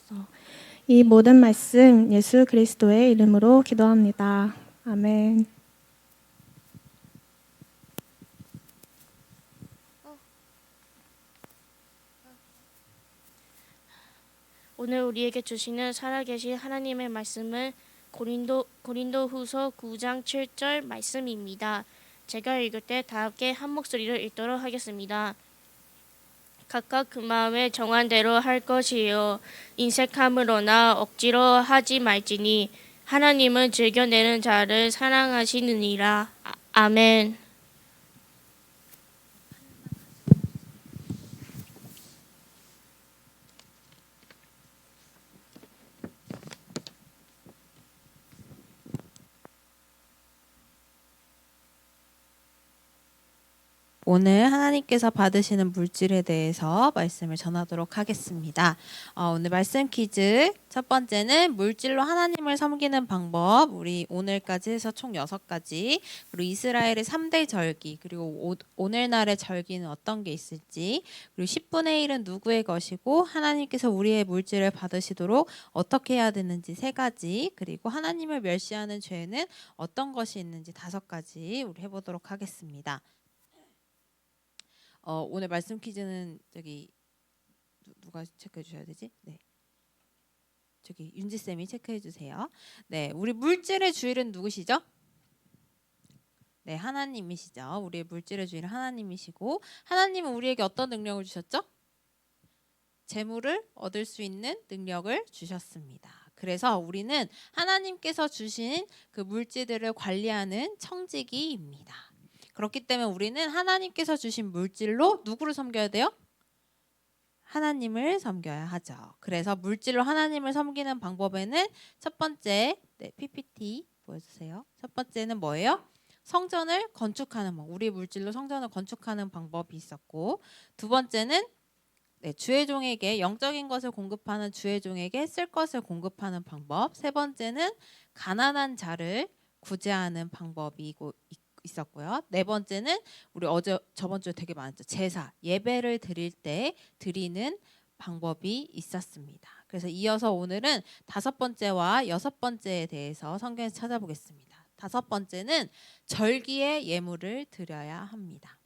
주옵소서. 이 모든 말씀 예수 그리스도의 이름으로 기도합니다. 아멘. 오늘 우리에게 주시는 살아계신 하나님의 말씀은 고린도후서 9장 7절 말씀입니다. 제가 읽을 때 다 함께 한 목소리로 읽도록 하겠습니다. 각각 그 마음에 정한 대로 할 것이요 인색함으로나 억지로 하지 말지니 하나님은 즐겨내는 자를 사랑하시느니라. 아멘. 오늘 하나님께서 받으시는 물질에 대해서 말씀을 전하도록 하겠습니다. 오늘 말씀 퀴즈 첫 번째는 물질로 하나님을 섬기는 방법. 우리 오늘까지 해서 총 6가지. 그리고 이스라엘의 3대 절기. 그리고 오늘날의 절기는 어떤 게 있을지. 그리고 10분의 1은 누구의 것이고 하나님께서 우리의 물질을 받으시도록 어떻게 해야 되는지 3가지. 그리고 하나님을 멸시하는 죄는 어떤 것이 있는지 5가지 우리 해보도록 하겠습니다. 오늘 말씀 퀴즈는 저기 누가 체크해 주셔야 되지? 네. 저기 윤지 쌤이 체크해 주세요. 네, 우리 물질의 주일은 누구시죠? 네, 하나님이시죠. 우리의 물질의 주일은 하나님이시고 하나님은 우리에게 어떤 능력을 주셨죠? 재물을 얻을 수 있는 능력을 주셨습니다. 그래서 우리는 하나님께서 주신 그 물질들을 관리하는 청지기입니다. 그렇기 때문에 우리는 하나님께서 주신 물질로 누구를 섬겨야 돼요? 하나님을 섬겨야 하죠. 그래서 물질로 하나님을 섬기는 방법에는 첫 번째, PPT 보여주세요. 첫 번째는 뭐예요? 성전을 건축하는 방법. 우리 물질로 성전을 건축하는 방법이 있었고, 두 번째는 주의 종에게 영적인 것을 공급하는 주의 종에게 쓸 것을 공급하는 방법. 세 번째는 가난한 자를 구제하는 방법이 있었고요. 네 번째는 우리 저번 주에 되게 많았죠. 제사, 예배를 드릴 때 드리는 방법이 있었습니다. 그래서 이어서 오늘은 5번째와 6번째에 대해서 성경에서 찾아보겠습니다. 5번째는 절기의 예물을 드려야 합니다.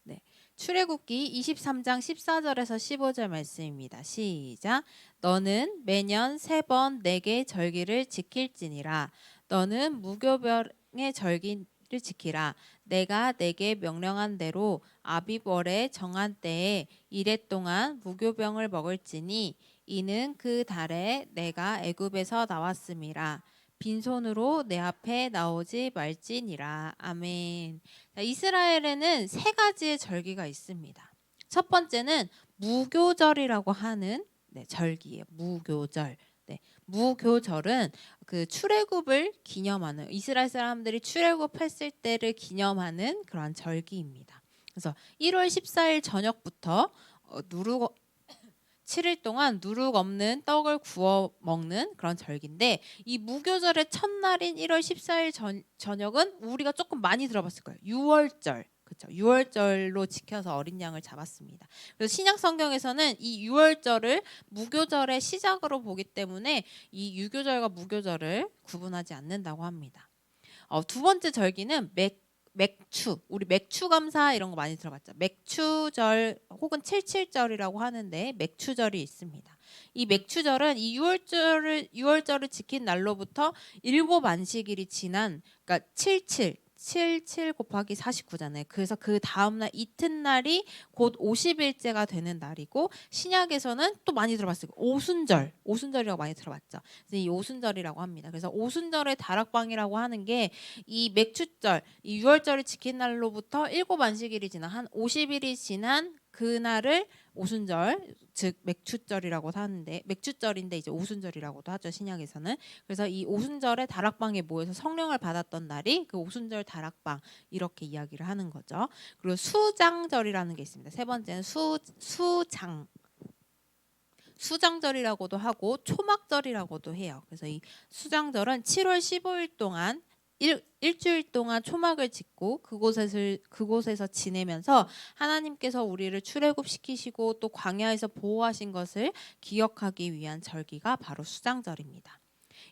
네, 출애굽기 23장 14절에서 15절 말씀입니다. 시작. 너는 매년 3번 내게 절기를 지킬지니라. 너는 무교병의 절기를 지키라. 내가 내게 명령한 대로 아비월에 정한 때에 이래 동안 무교병을 먹을지니 이는 그 달에 내가 애굽에서 나왔음이라. 빈손으로 내 앞에 나오지 말지니라. 아멘. 자, 이스라엘에는 3가지의 절기가 있습니다. 첫 번째는 무교절이라고 하는 절기예요. 무교절. 무교절은 그 출애굽을 기념하는, 이스라엘 사람들이 출애굽했을 때를 기념하는 그런 절기입니다. 그래서 1월 14일 저녁부터 7일 동안 누룩 없는 떡을 구워 먹는 그런 절기인데, 이 무교절의 첫날인 1월 14일 저녁은 우리가 조금 많이 들어봤을 거예요. 유월절. 그렇죠. 유월절로 지켜서 어린 양을 잡았습니다. 그래서 신약 성경에서는 이 유월절을 무교절의 시작으로 보기 때문에 이 유교절과 무교절을 구분하지 않는다고 합니다. 두 번째 절기는 맥추, 우리 맥추 감사 이런 거 많이 들어봤죠. 맥추절 혹은 77절이라고 하는데 맥추절이 있습니다. 이 맥추절은 이 유월절을 지킨 날로부터 7안식일이 지난, 그러니까 77 곱하기 49잖아요. 그래서 그 다음날 이튿날이 곧 50일째가 되는 날이고, 신약에서는 또 많이 들어봤어요. 오순절이라고 많이 들어봤죠. 그래서 이 오순절이라고 합니다. 그래서 오순절의 다락방이라고 하는 게 이 맥추절, 이 6월절을 지킨 날로부터 7안식일이 지난 한 50일이 지난 그날을 오순절, 즉 맥추절이라고 하는데, 맥추절인데 이제 오순절이라고도 하죠, 신약에서는. 그래서 이 오순절에 다락방에 모여서 성령을 받았던 날이 그 오순절 다락방, 이렇게 이야기를 하는 거죠. 그리고 수장절이라는 게 있습니다. 세 번째는 수장절이라고도 하고 초막절이라고도 해요. 그래서 이 수장절은 7월 15일 동안 일주일 동안 초막을 짓고 그곳에서 지내면서 하나님께서 우리를 출애굽시키시고 또 광야에서 보호하신 것을 기억하기 위한 절기가 바로 수장절입니다.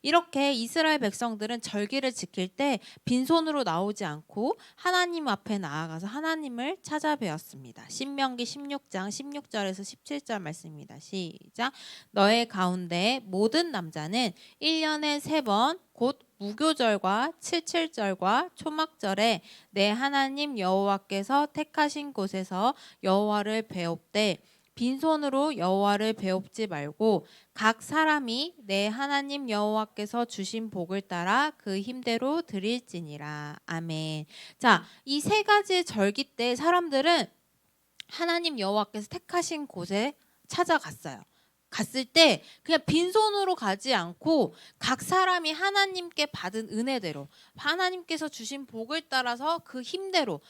이렇게 이스라엘 백성들은 절기를 지킬 때 빈손으로 나오지 않고 하나님 앞에 나아가서 하나님을 찾아뵈었습니다. 신명기 16장 16절에서 17절 말씀입니다. 시작. 너의 가운데 모든 남자는 1년에 3번 곧 무교절과 칠칠절과 초막절에 내 하나님 여호와께서 택하신 곳에서 여호와를 배웁되 빈손으로 여호와를 배웁지 말고 각 사람이 내 하나님 여호와께서 주신 복을 따라 그 힘대로 드릴지니라. 아멘. 자, 이 3가지의 절기 때 사람들은 하나님 여호와께서 택하신 곳에 찾아갔어요. 갔을 때 그냥 빈손으로 가지 않고 각 사람이 하나님께 받은 은혜대로 하나님께서 주신 복을 따라서 그 힘대로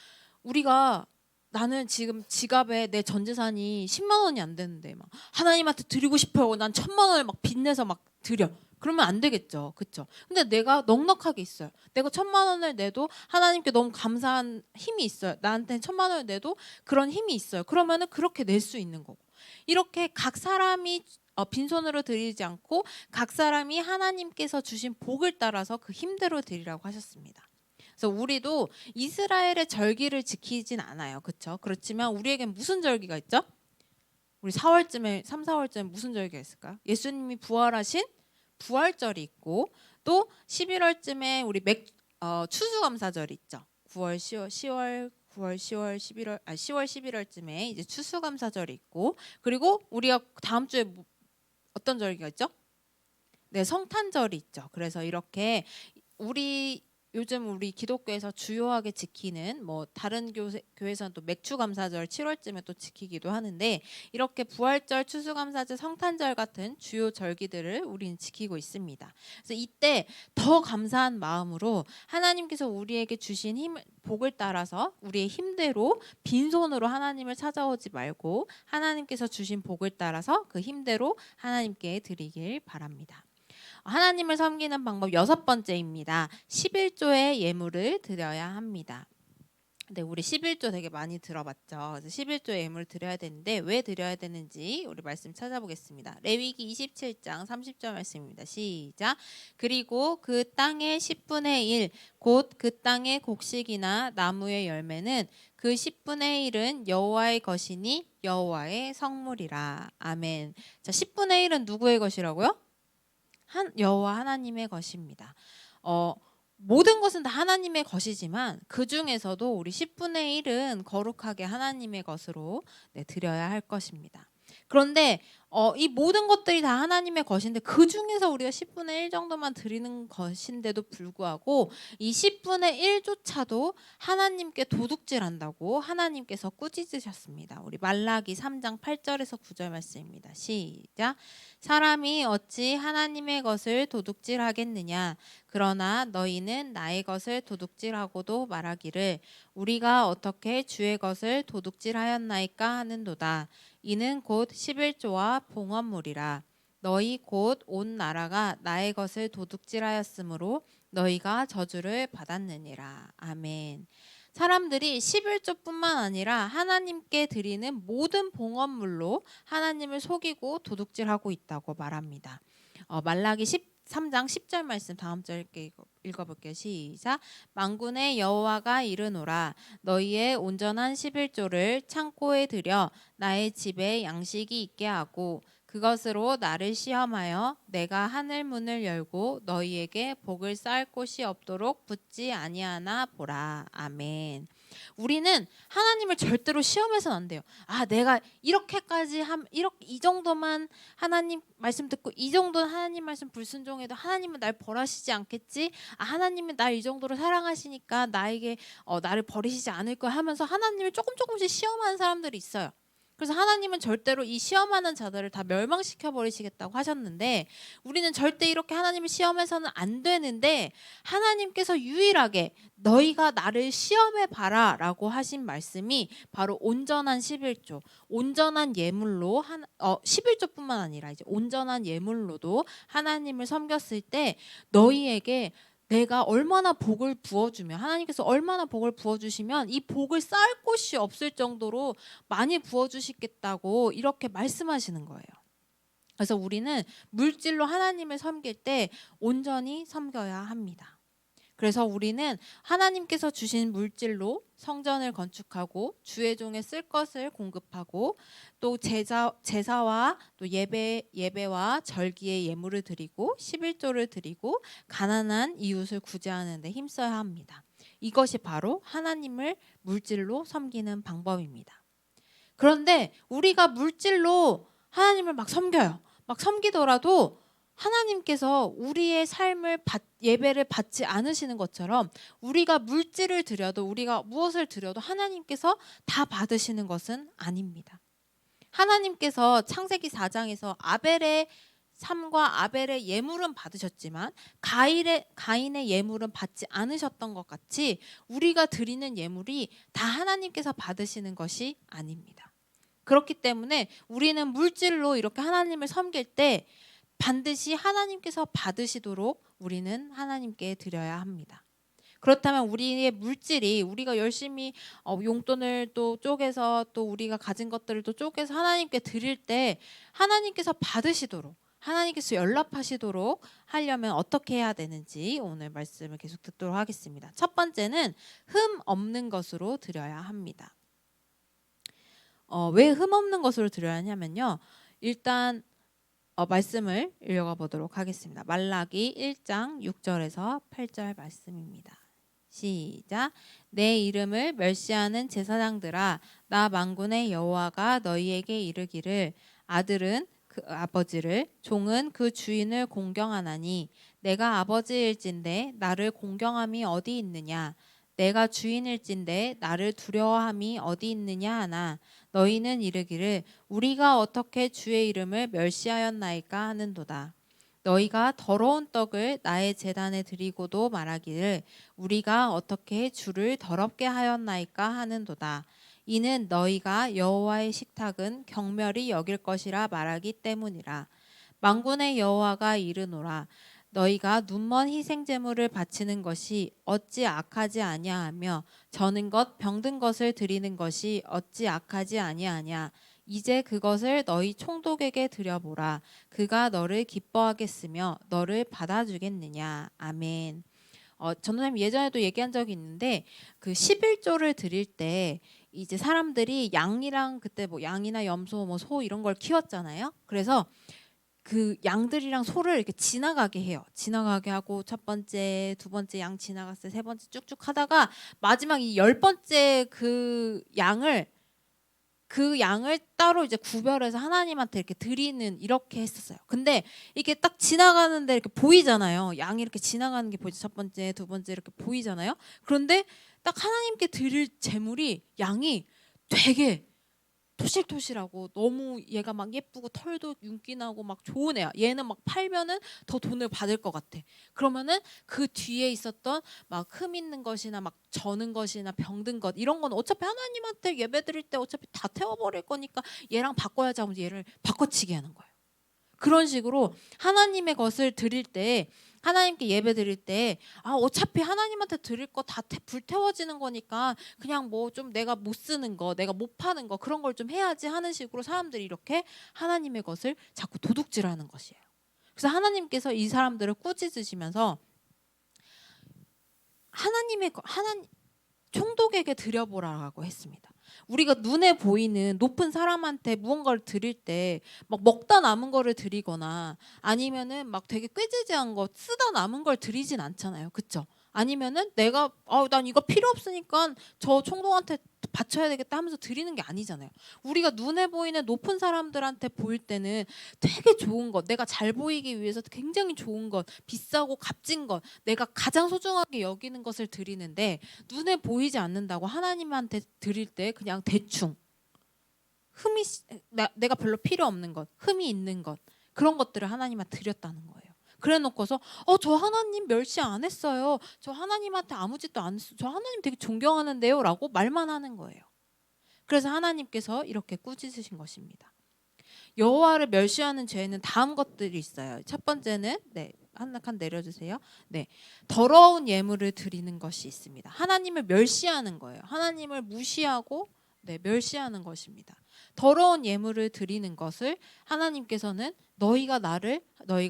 나는 지금 지갑에 내 전 재산이 10만 원이 안 되는데 막 하나님한테 드리고 싶어요. 난 1,000만 원을 막 빚내서 막 드려. 그러면 안 되겠죠. 그렇죠? 근데 내가 넉넉하게 있어요. 내가 1,000만 원을 내도 하나님께 너무 감사한 힘이 있어요. 나한테 1,000만 원을 내도 그런 힘이 있어요. 그러면은 그렇게 낼 수 있는 거고. 이렇게 각 사람이 빈손으로 드리지 않고 각 사람이 하나님께서 주신 복을 따라서 그 힘대로 드리라고 하셨습니다. 그래서 우리도 이스라엘의 절기를 지키진 않아요. 그렇죠? 그렇지만 우리에겐 무슨 절기가 있죠? 우리 4월쯤에 3, 4월쯤에 무슨 절기가 있을까요? 예수님이 부활하신 부활절이 있고 또 11월쯤에 우리 추수감사절이 있죠. 9월, 10월, 10월, 11월쯤에 이제 추수감사절이 있고 그리고 우리가 다음 주에 어떤 절기가 있죠? 네, 성탄절이 있죠. 그래서 이렇게 요즘 우리 기독교에서 주요하게 지키는 다른 교회에서는 또 맥주감사절 7월쯤에 또 지키기도 하는데 이렇게 부활절, 추수감사절, 성탄절 같은 주요 절기들을 우리는 지키고 있습니다. 그래서 이때 더 감사한 마음으로 하나님께서 우리에게 주신 복을 따라서 우리의 힘대로 빈손으로 하나님을 찾아오지 말고 하나님께서 주신 복을 따라서 그 힘대로 하나님께 드리길 바랍니다. 하나님을 섬기는 방법 6번째입니다. 11조의 예물을 드려야 합니다. 네, 우리 11조 되게 많이 들어봤죠. 그래서 11조의 예물을 드려야 되는데 왜 드려야 되는지 우리 말씀 찾아보겠습니다. 레위기 27장 30절 말씀입니다. 시작. 그리고 그 땅의 10분의 1, 곧 그 땅의 곡식이나 나무의 열매는 그 10분의 1은 여호와의 것이니 여호와의 성물이라. 아멘. 자, 10분의 1은 누구의 것이라고요? 여호와 하나님의 것입니다. 모든 것은 다 하나님의 것이지만 그 중에서도 우리 10분의 1은 거룩하게 하나님의 것으로 드려야 할 것입니다. 그런데 이 모든 것들이 다 하나님의 것인데 그 중에서 우리가 10분의 1 정도만 드리는 것인데도 불구하고 이 10분의 1조차도 하나님께 도둑질한다고 하나님께서 꾸짖으셨습니다. 우리 말라기 3장 8절에서 9절 말씀입니다. 시작. 사람이 어찌 하나님의 것을 도둑질하겠느냐. 그러나 너희는 나의 것을 도둑질하고도 말하기를 우리가 어떻게 주의 것을 도둑질하였나이까 하는도다. 이는 곧 11조와 봉헌물이라. 너희 곧 온 나라가 나의 것을 도둑질하였으므로 너희가 저주를 받았느니라. 아멘. 사람들이 11조뿐만 아니라 하나님께 드리는 모든 봉헌물로 하나님을 속이고 도둑질하고 있다고 말합니다. 말라기 13장 10절 말씀 다음 절 읽어볼게요. 시작. 만군의 여호와가 이르노라. 너희의 온전한 11조를 창고에 들여 나의 집에 양식이 있게 하고 그것으로 나를 시험하여 내가 하늘 문을 열고 너희에게 복을 쌓을 곳이 없도록 붙지 아니하나 보라. 아멘. 우리는 하나님을 절대로 시험해서는 안 돼요. 내가 이렇게까지 이 정도만 하나님 말씀 듣고 이 정도는 하나님 말씀 불순종해도 하나님은 날 벌하시지 않겠지? 하나님은 날 이 정도로 사랑하시니까 나에게 나를 버리시지 않을 거야 하면서 하나님을 조금씩 시험하는 사람들이 있어요. 그래서 하나님은 절대로 이 시험하는 자들을 다 멸망시켜 버리시겠다고 하셨는데 우리는 절대 이렇게 하나님을 시험해서는 안 되는데 하나님께서 유일하게 너희가 나를 시험해 봐라 라고 하신 말씀이 바로 온전한 11조, 온전한 예물로 11조뿐만 아니라 이제 온전한 예물로도 하나님을 섬겼을 때 너희에게 내가 얼마나 복을 부어주면 하나님께서 얼마나 복을 부어주시면 이 복을 쌓을 곳이 없을 정도로 많이 부어주시겠다고 이렇게 말씀하시는 거예요. 그래서 우리는 물질로 하나님을 섬길 때 온전히 섬겨야 합니다. 그래서 우리는 하나님께서 주신 물질로 성전을 건축하고 주의 종에 쓸 것을 공급하고 또 제사와 또 예배와 절기의 예물을 드리고 11조를 드리고 가난한 이웃을 구제하는 데 힘써야 합니다. 이것이 바로 하나님을 물질로 섬기는 방법입니다. 그런데 우리가 물질로 하나님을 막 섬겨요. 막 섬기더라도 하나님께서 우리의 삶을 예배를 받지 않으시는 것처럼 우리가 물질을 드려도 우리가 무엇을 드려도 하나님께서 다 받으시는 것은 아닙니다. 하나님께서 창세기 4장에서 아벨의 삶과 아벨의 예물은 받으셨지만 가인의 예물은 받지 않으셨던 것 같이 우리가 드리는 예물이 다 하나님께서 받으시는 것이 아닙니다. 그렇기 때문에 우리는 물질로 이렇게 하나님을 섬길 때 반드시 하나님께서 받으시도록 우리는 하나님께 드려야 합니다. 그렇다면 우리의 물질이 우리가 열심히 용돈을 또 쪼개서 또 우리가 가진 것들을 또 쪼개서 하나님께 드릴 때 하나님께서 받으시도록 하나님께서 연락하시도록 하려면 어떻게 해야 되는지 오늘 말씀을 계속 듣도록 하겠습니다. 첫 번째는 흠 없는 것으로 드려야 합니다. 왜 흠 없는 것으로 드려야 하냐면요. 일단 말씀을 읽어가 보도록 하겠습니다. 말라기 1장 6절에서 8절 말씀입니다. 시작. 내 이름을 멸시하는 제사장들아, 나 만군의 여호와가 너희에게 이르기를 아들은 그 아버지를 종은 그 주인을 공경하나니 내가 아버지일진데 나를 공경함이 어디 있느냐? 내가 주인일진데 나를 두려워함이 어디 있느냐 하나 너희는 이르기를 우리가 어떻게 주의 이름을 멸시하였나이까 하는도다. 너희가 더러운 떡을 나의 제단에 드리고도 말하기를 우리가 어떻게 주를 더럽게 하였나이까 하는도다. 이는 너희가 여호와의 식탁은 경멸히 여길 것이라 말하기 때문이라. 만군의 여호와가 이르노라. 너희가 눈먼 희생 제물을 바치는 것이 어찌 악하지 아니하며 저는 것 병든 것을 드리는 것이 어찌 악하지 아니하냐. 이제 그것을 너희 총독에게 드려보라. 그가 너를 기뻐하겠으며 너를 받아주겠느냐. 아멘. 전도사님 예전에도 얘기한 적이 있는데 그 11조를 드릴 때 이제 사람들이 양이랑 그때 뭐 양이나 염소 뭐 소 이런 걸 키웠잖아요. 그래서 그 양들이랑 소를 이렇게 지나가게 해요. 지나가게 하고 첫 번째, 두 번째 양 지나갔어요. 세 번째 쭉쭉 하다가 마지막 이 10번째 그 양을 따로 이제 구별해서 하나님한테 이렇게 드리는 이렇게 했었어요. 근데 이게 딱 지나가는데 이렇게 보이잖아요. 양이 이렇게 지나가는 게 보이죠. 첫 번째, 두 번째 이렇게 보이잖아요. 그런데 딱 하나님께 드릴 제물이 양이 되게 토실토실하고 너무 얘가 막 예쁘고 털도 윤기 나고 막 좋은 애야. 얘는 막 팔면은 더 돈을 받을 것 같아. 그러면은 그 뒤에 있었던 막 흠 있는 것이나 막 저는 것이나 병든 것 이런 건 어차피 하나님한테 예배 드릴 때 어차피 다 태워버릴 거니까 얘랑 바꿔야지 하면서 얘를 바꿔치기 하는 거예요. 그런 식으로 하나님의 것을 드릴 때 하나님께 예배 드릴 때 어차피 하나님한테 드릴 거 다 불태워지는 거니까 그냥 뭐 좀 내가 못 쓰는 거 내가 못 파는 거 그런 걸 좀 해야지 하는 식으로 사람들이 이렇게 하나님의 것을 자꾸 도둑질하는 것이에요. 그래서 하나님께서 이 사람들을 꾸짖으시면서 하나님 총독에게 드려보라고 했습니다. 우리가 눈에 보이는 높은 사람한테 무언가를 드릴 때 막 먹다 남은 거를 드리거나 아니면은 막 되게 꾀지지한 거 쓰다 남은 걸 드리진 않잖아요. 그렇죠? 아니면은 내가 난 이거 필요 없으니까 저 총독한테 바쳐야 되겠다 하면서 드리는 게 아니잖아요. 우리가 눈에 보이는 높은 사람들한테 보일 때는 되게 좋은 것, 내가 잘 보이기 위해서 굉장히 좋은 것, 비싸고 값진 것, 내가 가장 소중하게 여기는 것을 드리는데 눈에 보이지 않는다고 하나님한테 드릴 때 그냥 대충 내가 별로 필요 없는 것, 흠이 있는 것 그런 것들을 하나님한테 드렸다는 거예요. 그래 놓고서 저 하나님 멸시 안 했어요. 저 하나님한테 아무 짓도 안 했어요. 저 하나님 되게 존경하는데요 라고 말만 하는 거예요. 그래서 하나님께서 이렇게 꾸짖으신 것입니다. 여호와를 멸시하는 죄는 다음 것들이 있어요. 첫 번째는 한 칸 내려주세요. 네, 더러운 예물을 드리는 것이 있습니다. 하나님을 멸시하는 거예요. 하나님을 무시하고 네, 멸시하는 것입니다. 더러운 예물을 드리는 것을 하나님께서는 너희가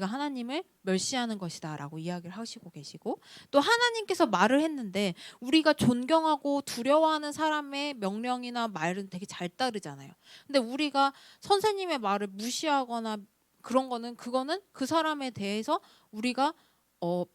하나님을 멸시하는 것이다라고 이야기를 하시고 계시고, 또 하나님께서 말을 했는데 우리가 존경하고 두려워하는 사람의 명령이나 말은 되게 잘 따르잖아요. 근데 우리가 선생님의 말을 무시하거나 그거는 그 사람에 대해서 우리가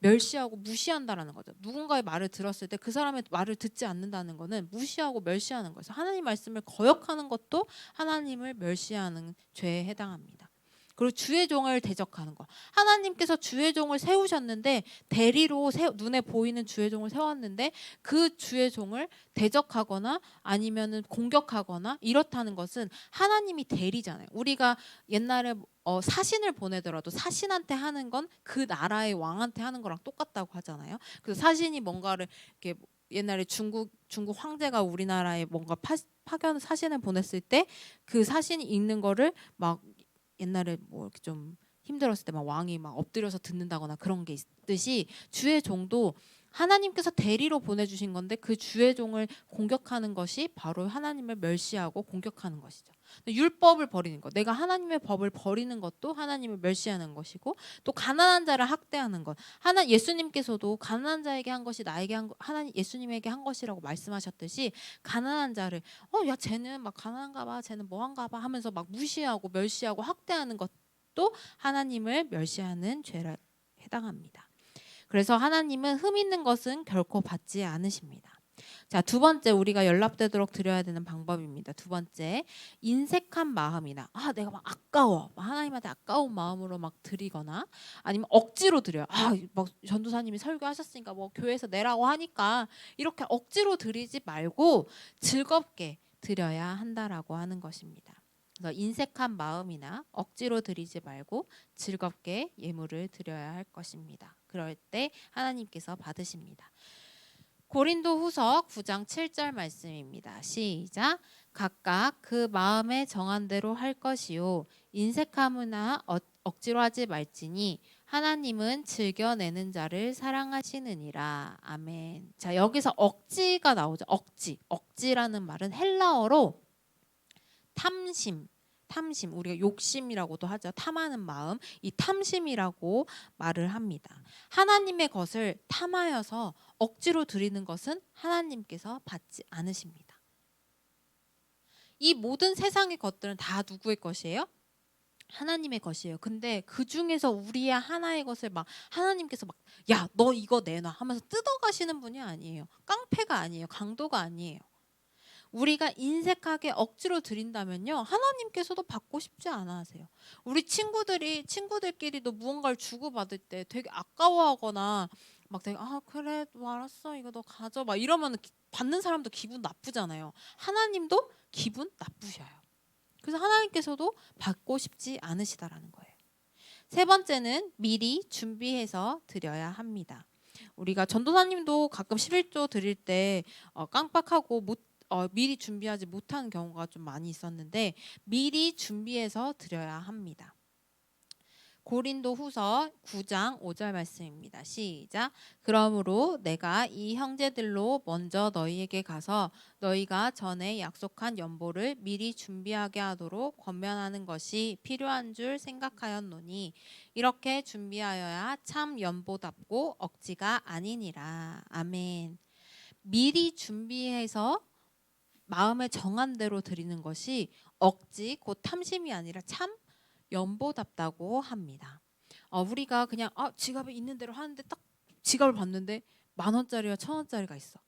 멸시하고 무시한다라는 거죠. 누군가의 말을 들었을 때 그 사람의 말을 듣지 않는다는 거는 무시하고 멸시하는 거죠. 하나님 말씀을 거역하는 것도 하나님을 멸시하는 죄에 해당합니다. 그리고 주의 종을 대적하는 거. 하나님께서 주의 종을 세우셨는데 대리로 눈에 보이는 주의 종을 세웠는데 그 주의 종을 대적하거나 아니면은 공격하거나 이렇다는 것은 하나님이 대리잖아요. 우리가 옛날에 사신을 보내더라도 사신한테 하는 건 그 나라의 왕한테 하는 거랑 똑같다고 하잖아요. 그래서 사신이 뭔가를 이렇게 옛날에 중국 황제가 우리나라에 뭔가 파견 사신을 보냈을 때 그 사신이 읽는 거를 막 옛날에 뭐 이렇게 좀 힘들었을 때 막 왕이 막 엎드려서 듣는다거나 그런 게 있듯이 주의 종도 하나님께서 대리로 보내주신 건데 그 주의 종을 공격하는 것이 바로 하나님을 멸시하고 공격하는 것이죠. 율법을 버리는 것, 내가 하나님의 법을 버리는 것도 하나님을 멸시하는 것이고, 또 가난한 자를 학대하는 것, 예수님께서도 가난한 자에게 한 것이 나에게 예수님에게 한 것이라고 말씀하셨듯이 가난한 자를 야 쟤는 막 가난한가 봐, 쟤는 뭐한가 봐 하면서 막 무시하고 멸시하고 학대하는 것도 하나님을 멸시하는 죄에 해당합니다. 그래서 하나님은 흠 있는 것은 결코 받지 않으십니다. 자, 두 번째 우리가 연락되도록 드려야 되는 방법입니다. 두 번째, 인색한 마음이나 내가 막 아까워, 하나님한테 아까운 마음으로 막 드리거나 아니면 억지로 드려요. 막 전도사님이 설교하셨으니까 뭐 교회에서 내라고 하니까 이렇게 억지로 드리지 말고 즐겁게 드려야 한다라고 하는 것입니다. 그래서 인색한 마음이나 억지로 드리지 말고 즐겁게 예물을 드려야 할 것입니다. 그럴 때 하나님께서 받으십니다. 고린도후서 9장 7절 말씀입니다. 시작. 각각 그 마음에 정한 대로 할 것이요 인색함이나 억지로 하지 말지니 하나님은 즐겨내는 자를 사랑하시느니라. 아멘. 자, 여기서 억지가 나오죠. 억지라는 말은 헬라어로 탐심, 우리가 욕심이라고도 하죠. 탐하는 마음, 이 탐심이라고 말을 합니다. 하나님의 것을 탐하여서 억지로 드리는 것은 하나님께서 받지 않으십니다. 이 모든 세상의 것들은 다 누구의 것이에요? 하나님의 것이에요. 근데 그 중에서 우리의 하나의 것을 막 하나님께서 막 야, 너 이거 내놔 하면서 뜯어가시는 분이 아니에요. 깡패가 아니에요. 강도가 아니에요. 우리가 인색하게 억지로 드린다면요 하나님께서도 받고 싶지 않아 하세요. 우리 친구들끼리도 무언가를 주고받을 때 되게 아까워하거나 막 되게 그래 알았어 이거 너 가져 막 이러면 받는 사람도 기분 나쁘잖아요. 하나님도 기분 나쁘셔요. 그래서 하나님께서도 받고 싶지 않으시다라는 거예요. 세 번째는 미리 준비해서 드려야 합니다. 우리가 전도사님도 가끔 11조 드릴 때 깜빡하고 미리 준비하지 못한 경우가 좀 많이 있었는데 미리 준비해서 드려야 합니다. 고린도후서 9장 5절 말씀입니다. 시작. 그러므로 내가 이 형제들로 먼저 너희에게 가서 너희가 전에 약속한 연보를 미리 준비하게 하도록 권면하는 것이 필요한 줄 생각하였노니 이렇게 준비하여야 참 연보답고 억지가 아니니라. 아멘. 미리 준비해서 마음에 정한 대로 드리는 것이 억지 곧 탐심이 아니라 참 연보답다고 합니다. 우리가 그냥 지갑에 있는 대로 하는데 딱 지갑을 봤는데 10,000원짜리와 1,000원짜리가 있어.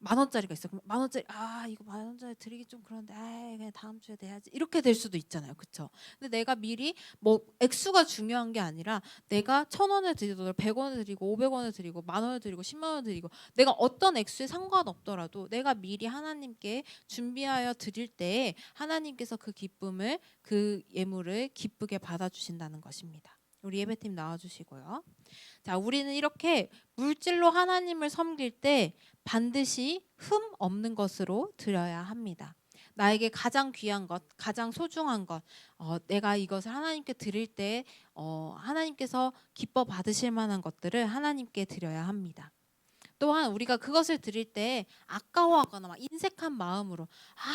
10,000원짜리가 있어. 그럼 10,000원짜리 이거 10,000원짜리 드리기 좀 그런데 그냥 다음 주에 내야지 이렇게 될 수도 있잖아요. 그렇죠? 근데 내가 미리 뭐 액수가 중요한 게 아니라 내가 1,000원을 드리고 100원을 드리고 500원을 드리고 10,000원을 드리고 100,000원을 드리고 내가 어떤 액수에 상관없더라도 내가 미리 하나님께 준비하여 드릴 때 하나님께서 그 기쁨을 그 예물을 기쁘게 받아주신다는 것입니다. 우리 예배팀 나와주시고요. 자, 우리는 이렇게 물질로 하나님을 섬길 때 반드시 흠 없는 것으로 드려야 합니다. 나에게 가장 귀한 것, 가장 소중한 것, 내가 이것을 하나님께 드릴 때 하나님께서 기뻐 받으실 만한 것들을 하나님께 드려야 합니다. 또한 우리가 그것을 드릴 때 아까워하거나 막 인색한 마음으로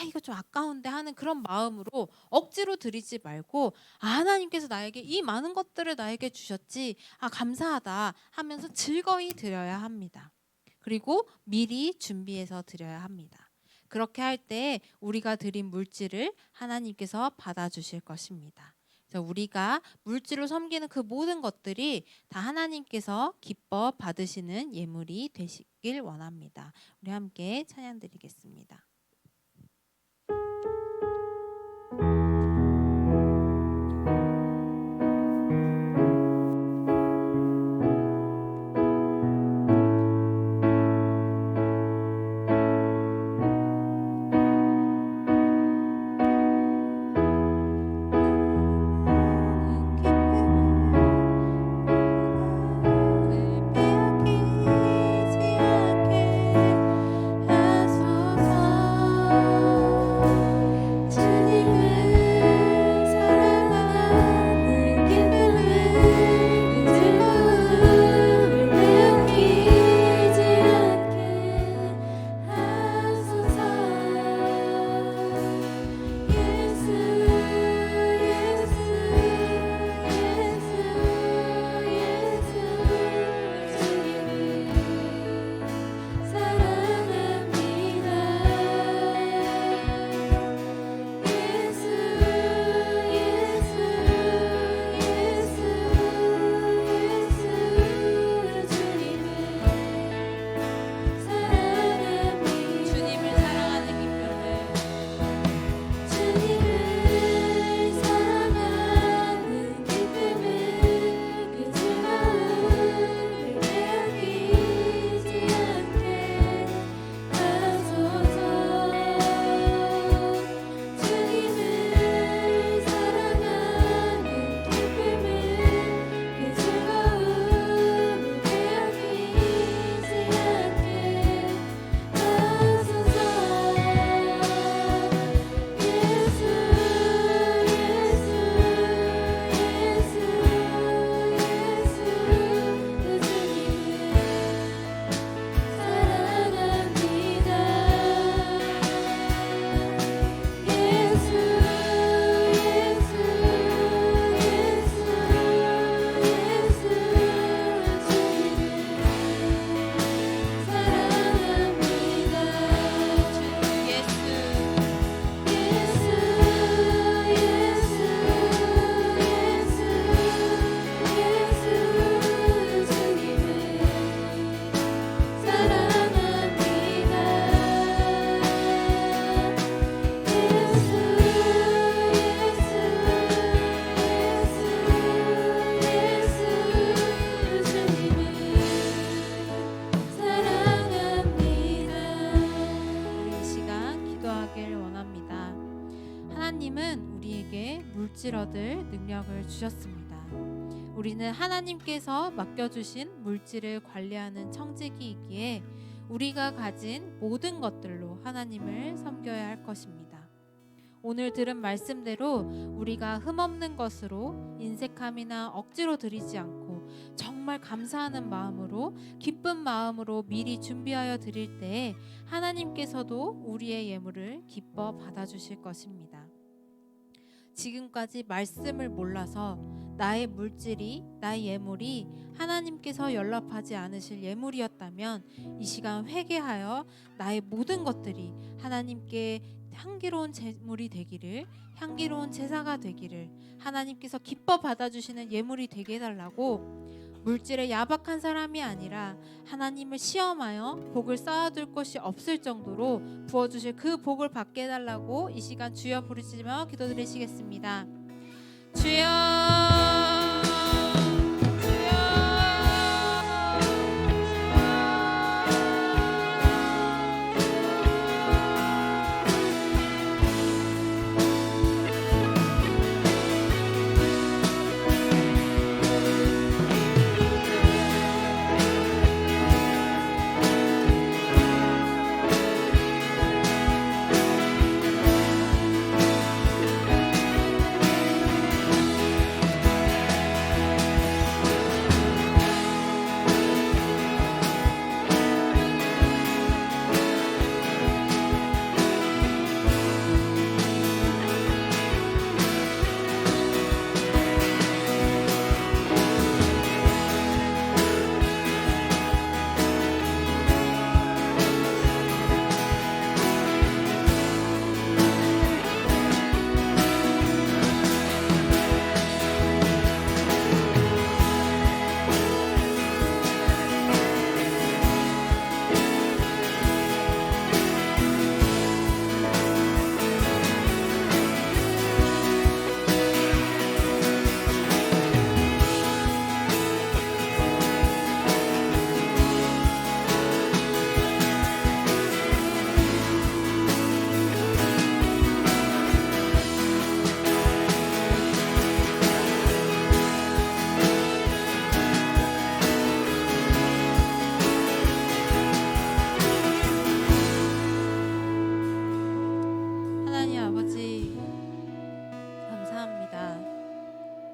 이거 좀 아까운데 하는 그런 마음으로 억지로 드리지 말고 하나님께서 나에게 이 많은 것들을 나에게 주셨지, 감사하다 하면서 즐거이 드려야 합니다. 그리고 미리 준비해서 드려야 합니다. 그렇게 할 때 우리가 드린 물질을 하나님께서 받아주실 것입니다. 그래서 우리가 물질로 섬기는 그 모든 것들이 다 하나님께서 기뻐 받으시는 예물이 되시길 원합니다. 우리 함께 찬양 드리겠습니다. 하나님은 우리에게 물질 얻을 능력을 주셨습니다. 우리는 하나님께서 맡겨주신 물질을 관리하는 청지기이기에 우리가 가진 모든 것들로 하나님을 섬겨야 할 것입니다. 오늘 들은 말씀대로 우리가 흠없는 것으로 인색함이나 억지로 드리지 않고 정말 감사하는 마음으로 기쁜 마음으로 미리 준비하여 드릴 때에 하나님께서도 우리의 예물을 기뻐 받아주실 것입니다. 지금까지 말씀을 몰라서 나의 물질이, 나의 예물이 하나님께서 연락하지 않으실 예물이었다면 이 시간 회개하여 나의 모든 것들이 하나님께 향기로운 제물이 되기를, 향기로운 제사가 되기를, 하나님께서 기뻐 받아주시는 예물이 되게 해달라고 물질에 야박한 사람이 아니라 하나님을 시험하여 복을 쌓아둘 것이 없을 정도로 부어주실 그 복을 받게 해달라고 이 시간 주여 부르시며 기도드리시겠습니다. 주여.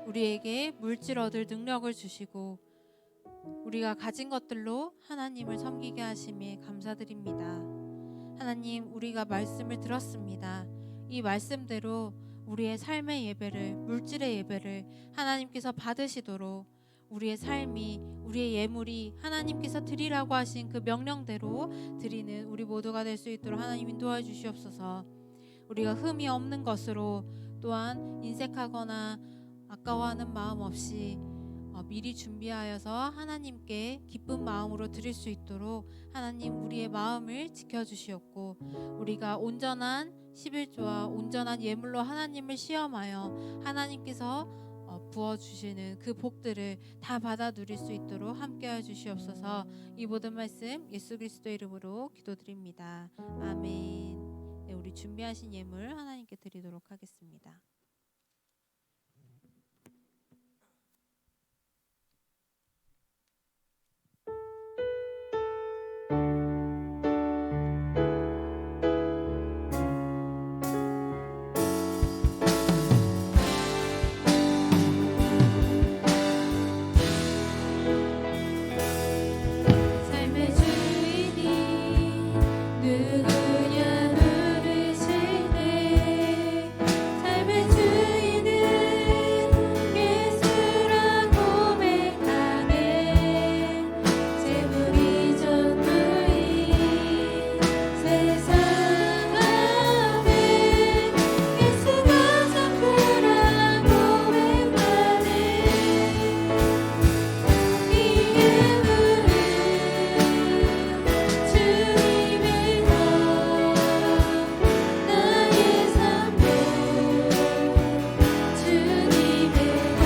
우리에게 물질 얻을 능력을 주시고 우리가 가진 것들로 하나님을 섬기게 하심에 감사드립니다. 하나님, 우리가 말씀을 들었습니다. 이 말씀대로 우리의 삶의 예배를, 물질의 예배를 하나님께서 받으시도록 우리의 삶이, 우리의 예물이 하나님께서 드리라고 하신 그 명령대로 드리는 우리 모두가 될 수 있도록 하나님 인도해 주시옵소서. 우리가 흠이 없는 것으로, 또한 인색하거나 아까워하는 마음 없이 미리 준비하여서 하나님께 기쁜 마음으로 드릴 수 있도록 하나님 우리의 마음을 지켜주시옵고, 우리가 온전한 11조와 온전한 예물로 하나님을 시험하여 하나님께서 부어주시는 그 복들을 다 받아 누릴 수 있도록 함께해 주시옵소서. 이 모든 말씀 예수 그리스도의 이름으로 기도드립니다. 아멘. 네, 우리 준비하신 예물 하나님께 드리도록 하겠습니다. 삶의 주인이 누구냐 물으실 때 삶의 주인은 예수라 고백하네. 재물이 전부인 세상 앞에 예수가 전부라 고백하네. 이 예물은 주님의 것, 나의 삶도 주님의 것.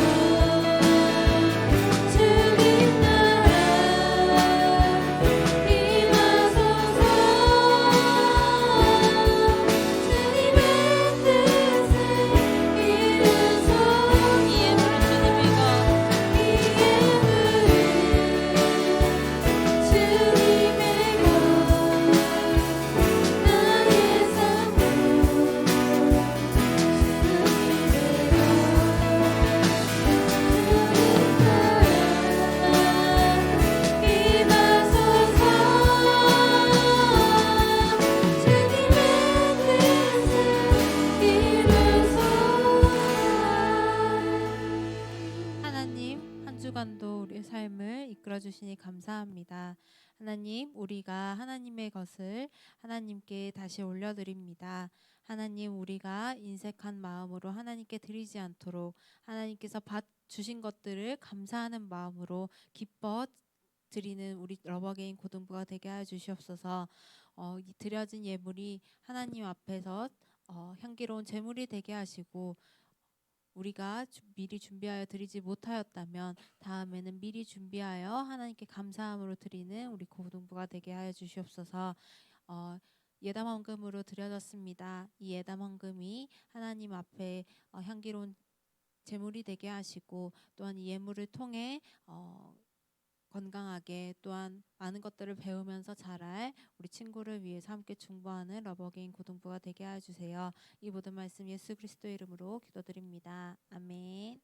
주님 나라 임하소서. 주님의 뜻을 이루소서. 이 예물은 주님의 것, 이 예물은 주님의 것, 나의 삶도 하나님, 한 주간도 우리의 삶을 이끌어 주시니 감사합니다. 하나님, 우리가 하나님의 것을 하나님께 다시 올려드립니다. 하나님, 우리가 인색한 마음으로 하나님께 드리지 않도록 하나님께서 주신 것들을 감사하는 마음으로 기뻐 드리는 우리 러버게인 고등부가 되게 하여 주시옵소서. 이 드려진 예물이 하나님 앞에서 향기로운 제물이 되게 하시고, 우리가 미리 준비하여 드리지 못하였다면 다음에는 미리 준비하여 하나님께 감사함으로 드리는 우리 고등부가 되게 하여 주시옵소서. 예담 헌금으로 드려졌습니다. 이 예담 헌금이 하나님 앞에 향기로운 제물이 되게 하시고, 또한 이 예물을 통해 건강하게, 또한 많은 것들을 배우면서 자랄 우리 친구를 위해서 함께 중보하는 러버게인 고등부가 되게 하여 주세요. 이 모든 말씀 예수 그리스도의 이름으로 기도드립니다. 아멘.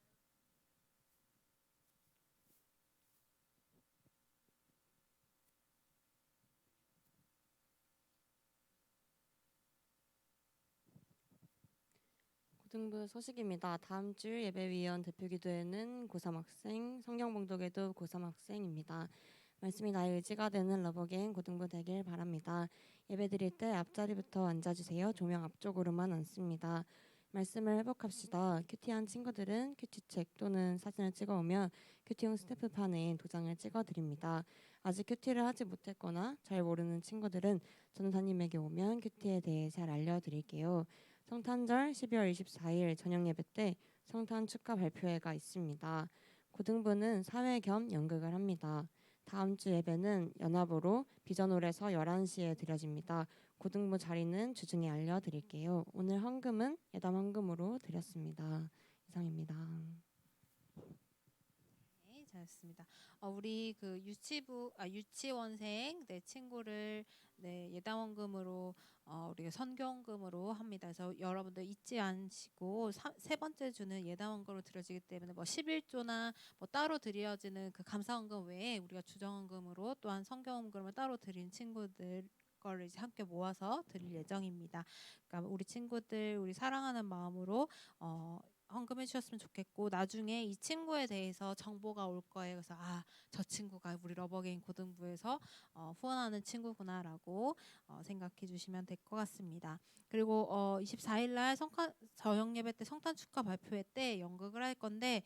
고등부 소식입니다. 다음 주 예배위원 대표기도회는 고3 학생, 성경봉독에도 고3 학생입니다. 말씀이 나의 의지가 되는 러버게인 고등부 되길 바랍니다. 예배 드릴 때 앞자리부터 앉아주세요. 조명 앞쪽으로만 앉습니다. 말씀을 회복합시다. 큐티한 친구들은 큐티책 또는 사진을 찍어오면 큐티용 스태프판에 도장을 찍어드립니다. 아직 큐티를 하지 못했거나 잘 모르는 친구들은 전도사님에게 오면 큐티에 대해 잘 알려드릴게요. 성탄절 12월 24일 저녁 예배 때 성탄 축하 발표회가 있습니다. 고등부는 사회 겸 연극을 합니다. 다음 주 예배는 연합으로 비전홀에서 11시에 드려집니다. 고등부 자리는 주중에 알려드릴게요. 오늘 헌금은 예담 헌금으로 드렸습니다. 이상입니다. 네, 잘했습니다. 우리 그 유치원생 내 친구를 예당원금으로 우리가 선교원금으로 합니다. 그래서 여러분들 잊지 않으시고 세 번째 주는 예당원금으로 드려지기 때문에 뭐 11조나 뭐 따로 드려지는 그 감사원금 외에 우리가 주정원금으로 또한 선교원금을 따로 드린 친구들 거를 이제 함께 모아서 드릴 예정입니다. 그러니까 우리 친구들 우리 사랑하는 마음으로 헌금해 주셨으면 좋겠고 나중에 이 친구에 대해서 정보가 올 거예요. 그래서 저 친구가 우리 러버게임 고등부에서 후원하는 친구구나라고 생각해 주시면 될 것 같습니다. 그리고 24일 날 저녁 예배 때 성탄 축하 발표회 때 연극을 할 건데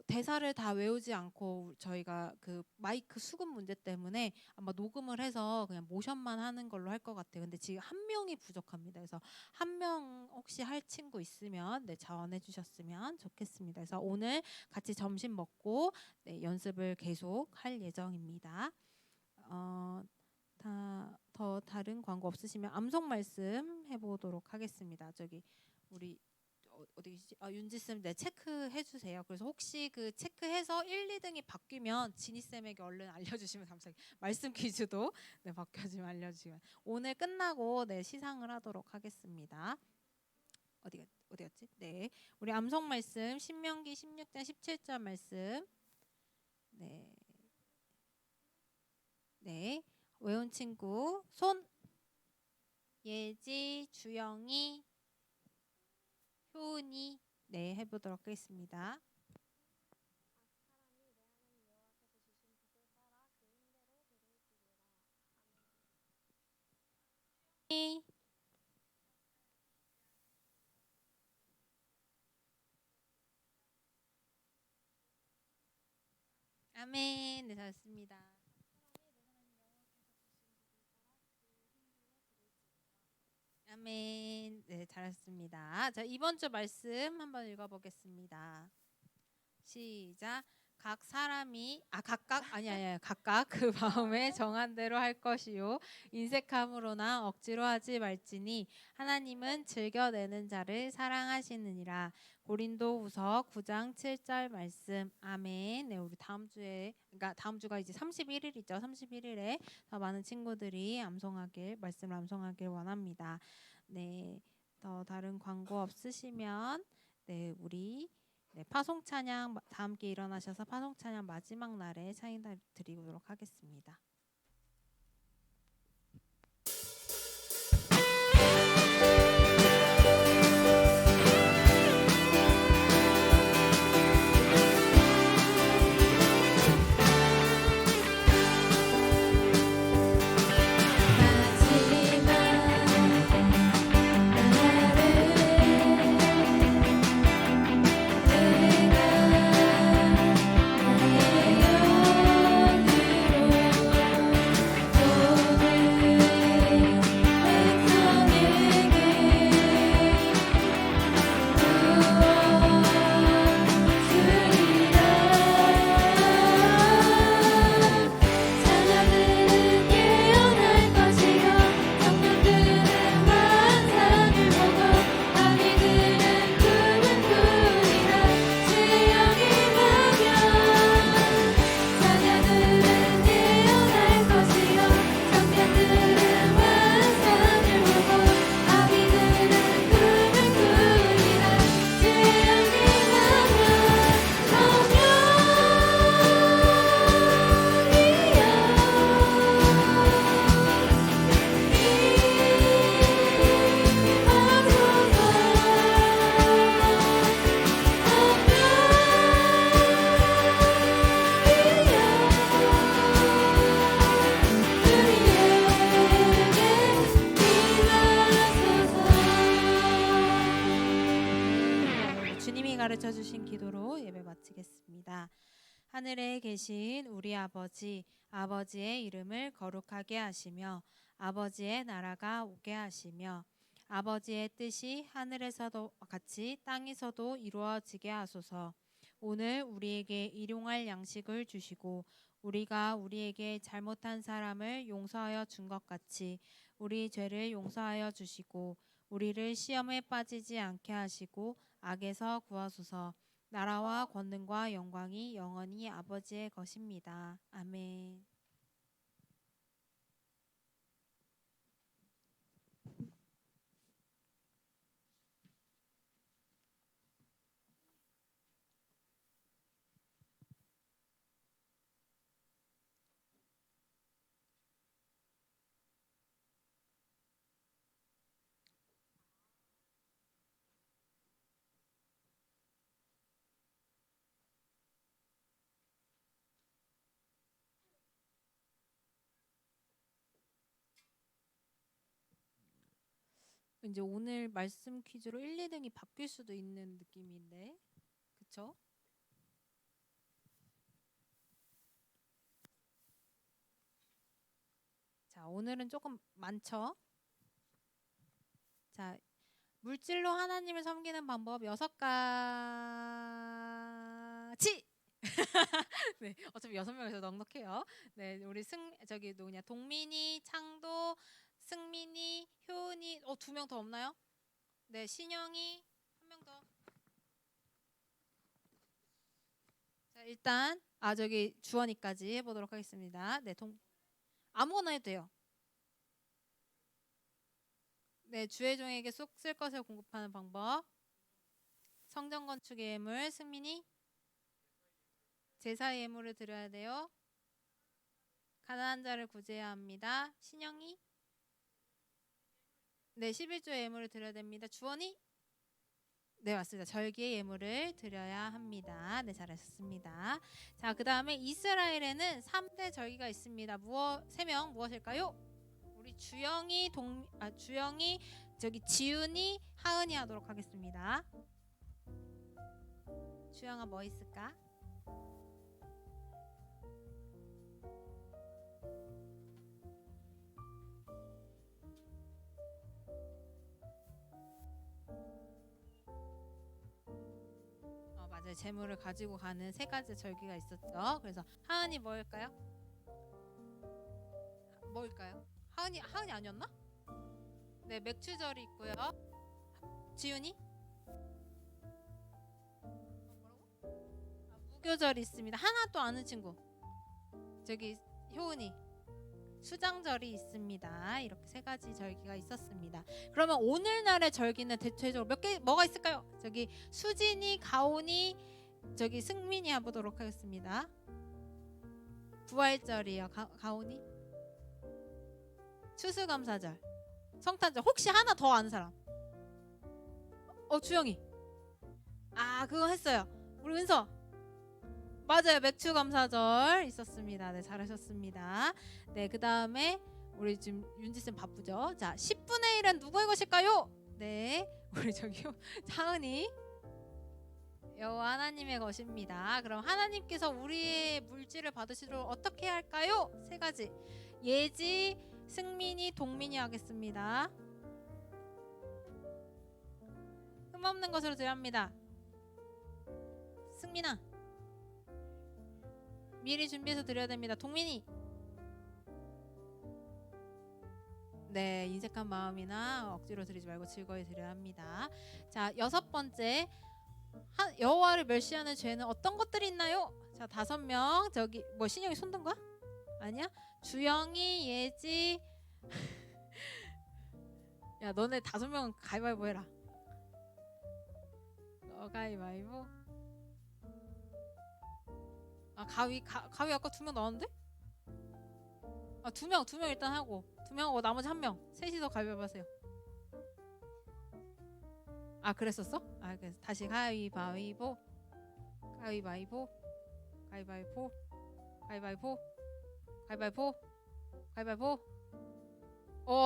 대사를 다 외우지 않고 저희가 그 마이크 수급 문제 때문에 아마 녹음을 해서 그냥 모션만 하는 걸로 할 것 같아요. 근데 지금 한 명이 부족합니다. 그래서 한 명 혹시 할 친구 있으면 자원해 주셨으면 좋겠습니다. 그래서 오늘 같이 점심 먹고 연습을 계속 할 예정입니다. 다른 광고 없으시면 암송 말씀 해보도록 하겠습니다. 저기 우리 어디 계시지? 윤지쌤 체크해 주세요. 그래서 혹시 그 체크해서 1, 2등이 바뀌면 지니쌤에게 얼른 알려주시면 감사하겠습니다. 말씀 퀴즈도 바뀌어지면 알려주시면 오늘 끝나고 시상을 하도록 하겠습니다. 어디였지? 우리 암송 말씀 신명기 16장 17절 말씀 외운 친구 손 예지 주영이 효은이 해보도록 하겠습니다. 아멘. 잘했습니다. 아멘. 잘했습니다. 자, 이번 주 말씀 한번 읽어보겠습니다. 시작. 각각 그 마음에 정한 대로 할 것이요 인색함으로나 억지로 하지 말지니 하나님은 즐겨내는 자를 사랑하시느니라. 고린도후서 9장 7절 말씀. 아멘. 우리 다음 주가 이제 31일이죠. 31일에 더 많은 친구들이 말씀을 암송하길 원합니다. 더 다른 광고 없으시면 우리 파송 찬양 다 함께 일어나셔서 파송 찬양 마지막 날에 찬양 드리도록 하겠습니다. 가르쳐 주신 기도로 예배 마치겠습니다. 하늘에 계신 우리 아버지, 아버지의 이름을 거룩하게 하시며 아버지의 나라가 오게 하시며 아버지의 뜻이 하늘에서도 같이 땅에서도 이루어지게 하소서. 오늘 우리에게 일용할 양식을 주시고 우리가 우리에게 잘못한 사람을 용서하여 준 것 같이 우리 죄를 용서하여 주시고 우리를 시험에 빠지지 않게 하시고 악에서 구하소서. 나라와 권능과 영광이 영원히 아버지의 것입니다. 아멘. 이제 오늘 말씀 퀴즈로 1, 2등이 바뀔 수도 있는 느낌인데, 그쵸? 자, 오늘은 조금 많죠? 자, 물질로 하나님을 섬기는 방법 6가지. 네, 어차피 6명에서 넉넉해요. 네, 우리 저기 누구냐? 동민이, 창도, 승민이, 효은이, 2명 더 없나요? 네, 신영이, 1명 더. 자, 일단 저기 주원이까지 해보도록 하겠습니다. 네, 아무거나 해도 돼요. 네, 주의 종에게 쏙 쓸 것을 공급하는 방법. 성전 건축의 예물, 승민이. 제사의 예물을 드려야 돼요. 가난한 자를 구제해야 합니다. 신영이. 네, 11조의 예물을 드려야 됩니다. 주원이. 네, 맞습니다. 절기의 예물을 드려야 합니다. 네, 잘하셨습니다. 자, 그 다음에 이스라엘에는 3대 절기가 있습니다. 3명 무엇일까요? 우리 주영이, 저기 지훈이, 하은이 하도록 하겠습니다. 주영아 뭐 있을까? 맞아요. 재물을 가지고 가는 3가지 절기가 있었죠. 그래서 하은이 뭐일까요? 뭘까요? 하은이 아니었나? 네, 맥추절이 있고요. 지훈이? 뭐라고? 무교절이 있습니다. 하나 또 아는 친구. 저기 효은이. 수장절이 있습니다. 이렇게 3가지 절기가 있었습니다. 그러면 오늘날의 절기는 대체적으로 뭐가 있을까요? 저기 수진이, 가온이, 저기 승민이 해보도록 하겠습니다. 부활절이요. 가온이. 추수감사절, 성탄절. 혹시 하나 더 아는 사람? 주영이. 그거 했어요. 우리 은서. 맞아요. 맥추감사절 있었습니다. 네, 잘하셨습니다. 네, 그 다음에 우리 지금 윤지쌤 바쁘죠? 자, 10분의 1은 누구의 것일까요? 네, 우리 저기 차은이. 여호와 하나님의 것입니다. 그럼 하나님께서 우리의 물질을 받으시도록 어떻게 해야 할까요? 3가지. 예지, 승민이, 동민이 하겠습니다. 흠없는 것으로 드려야 합니다. 승민아. 미리 준비해서 드려야 됩니다. 동민이. 네, 인색한 마음이나 억지로 드리지 말고 즐거이 드려야 합니다. 자, 6번째. 여호와를 멸시하는 죄는 어떤 것들이 있나요? 자, 5명. 저기 신영이 손든 거야? 아니야? 주영이, 예지. 야, 너네 5명은 가위바위보 해라. 너 가위바위보. 가위 아까 2명 나왔는데? 2명 일단 하고 2명 하고 나머지 1명 셋이서 가위바위보 하세요. 그랬었어? 그래서 다시 가위바위보.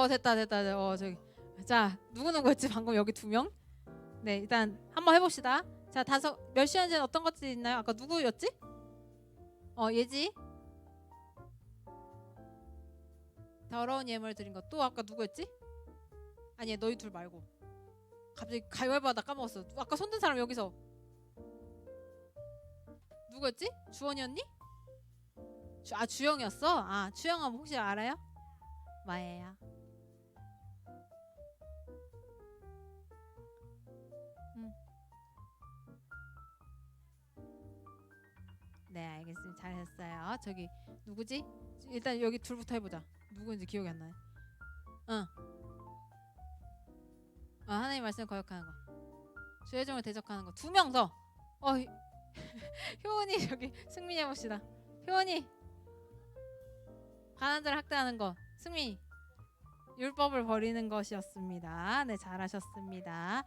됐다. 저기. 자, 누구였지? 방금 여기 2명. 네, 일단 한번 해봅시다. 자, 멸시하는 죄는 어떤 것들이 있나요? 아까 누구였지? 예지. 더러운 예물 드린 것. 또 아까 누구였지? 아니야, 너희 둘 말고. 갑자기 가위바위보 하다 까먹었어. 아까 손든 사람 여기서 누구였지? 주원이었니? 주영이었어? 주영아 혹시 알아요? 뭐예요? 네, 알겠습니다. 잘했어요. 저기 누구지? 일단 여기 둘부터 해보자. 누구인지 기억이 안 나네. 하나님 말씀 거역하는 거. 주의종을 대적하는 거. 2명 더. 효원이 저기 승민이 해봅시다. 효원이 가난자를 학대하는 거. 승민이 율법을 버리는 것이었습니다. 네, 잘하셨습니다.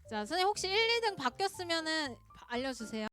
자, 선생님 혹시 1, 2등 바뀌었으면은 알려주세요.